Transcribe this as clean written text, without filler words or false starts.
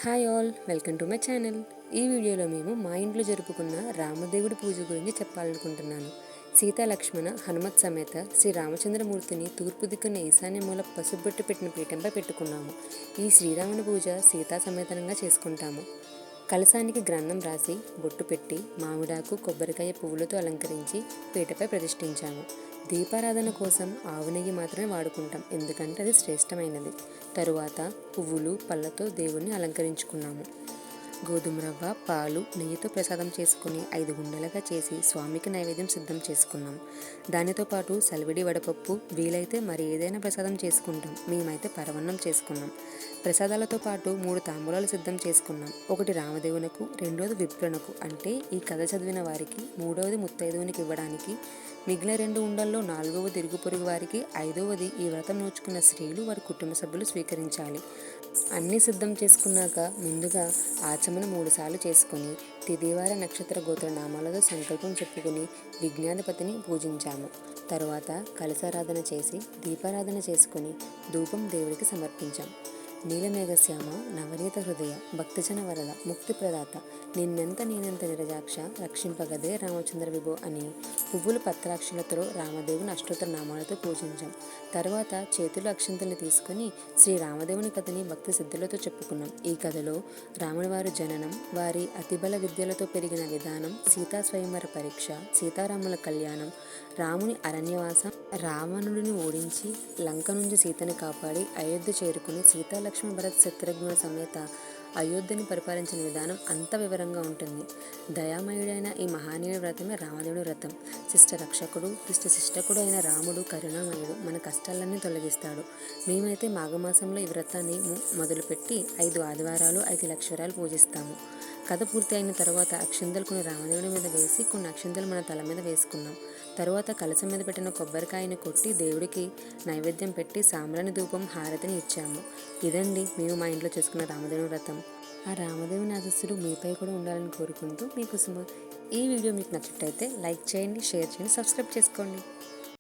Hi all, welcome to my channel. ఈ వీడియోలో మేము మా ఇంట్లో జరుపుకున్న రామదేవుడి పూజ గురించి చెప్పాలనుకుంటున్నాను. సీతా లక్ష్మణ హనుమత్ సమేత శ్రీ రామచంద్రమూర్తిని తూర్పు దిక్కున ఈశాన్య మూల పసుబొట్టు పెట్టిన పీఠంపై పెట్టుకున్నాము. ఈ శ్రీరాముని పూజ సీతా సమేతనంగా చేసుకుంటాము. కలశానికి గ్రంథం రాసి బొట్టు పెట్టి మామిడాకు కొబ్బరికాయ పువ్వులతో అలంకరించి పీటపై ప్రతిష్ఠించాము. దీపారాధన కోసం ఆవు నెయ్యి మాత్రమే వాడుకుంటాం, ఎందుకంటే అది శ్రేష్టమైనది. తరువాత పువ్వులు పళ్ళతో దేవుణ్ణి అలంకరించుకున్నాము. గోధుమ రవ్వ పాలు నెయ్యితో ప్రసాదం చేసుకుని 5 గుండెలుగా చేసి స్వామికి నైవేద్యం సిద్ధం చేసుకున్నాం. దానితో పాటు సలివిడి వడపప్పు, వీలైతే మరి ఏదైనా ప్రసాదం చేసుకుంటాం. మేమైతే పరవన్నం చేసుకున్నాం. ప్రసాదాలతో పాటు 3 తాంబూలాలు సిద్ధం చేసుకున్నాం. ఒకటి రామదేవునకు, రెండోది విప్రునకు అంటే ఈ కథ చదివిన వారికి, మూడవది ముత్తైదువునికి ఇవ్వడానికి, మిగిలిన 2 ఉండల్లో 4వది ఇరుగు పొరుగు వారికి, 5వది ఈ వ్రతం నోచుకున్న స్త్రీలు వారి కుటుంబ సభ్యులు స్వీకరించాలి. అన్నీ సిద్ధం చేసుకున్నాక ముందుగా ఆచమన 3 సార్లు చేసుకొని తిదివార నక్షత్ర గోత్ర నామాలతో సంకల్పం చెప్పుకుని విజ్ఞాధిపతిని పూజించాము. తరువాత కలశారాధన చేసి దీపారాధన చేసుకుని ధూపం దేవుడికి సమర్పించాం. నీలమేఘశ్యామ నవనీత హృదయ భక్తజన వరద ముక్తి ప్రదాత నిన్నెంత నేనెంత నిరజాక్ష రక్షింపగదే రామచంద్ర విభో అని పువ్వులు పత్రాక్షలతో రామదేవుని అష్టోత్తర నామాలతో పూజించాం. తర్వాత చేతులు అక్షంతల్ని తీసుకుని శ్రీ రామదేవుని కథని భక్తి సిద్ధులతో చెప్పుకున్నాం. ఈ కథలో రాముని వారి జననం, వారి అతిబల విద్యలతో పెరిగిన విధానం, సీతా స్వయంవర పరీక్ష, సీతారాముల కళ్యాణం, రాముని అరణ్యవాసం, రావణుడిని ఓడించి లంక నుంచి సీతని కాపాడి అయోధ్య చేరుకుని సీతా లక్ష్మణ భరత్ శత్రుఘ్నుల సమేత అయోధ్యని పరిపాలించిన విధానం అంత వివరంగా ఉంటుంది. దయామయుడైన ఈ మహానీయుడి వ్రతమే రామదేవుడి వ్రతం. శిష్ట రక్షకుడు, శిష్టకుడు అయిన రాముడు కరుణామయుడు, మన కష్టాలన్నీ తొలగిస్తాడు. మేమైతే మాఘమాసంలో ఈ వ్రతాన్ని మొదలుపెట్టి 5 ఆదివారాలు 5 లక్షరాలు పూజిస్తాము. కథ పూర్తి అయిన తర్వాత అక్షింతలు కొన్ని రామదేవుడి మీద వేసి కొన్ని అక్షింతలు మన తల మీద వేసుకున్నాం. తరువాత కలశం మీద పెట్టిన కొబ్బరికాయని కొట్టి దేవుడికి నైవేద్యం పెట్టి సాంబ్రాణి ధూపం హారతిని ఇచ్చాము. ఇదండి మేము మా ఇంట్లో చేసుకున్న రామదేవుని వ్రతం. ఆ రామదేవుని ఆశస్సులు మీపై కూడా ఉండాలని కోరుకుంటూ మీకు ఈ వీడియో మీకు నచ్చినట్టయితే లైక్ చేయండి, షేర్ చేయండి, సబ్స్క్రైబ్ చేసుకోండి.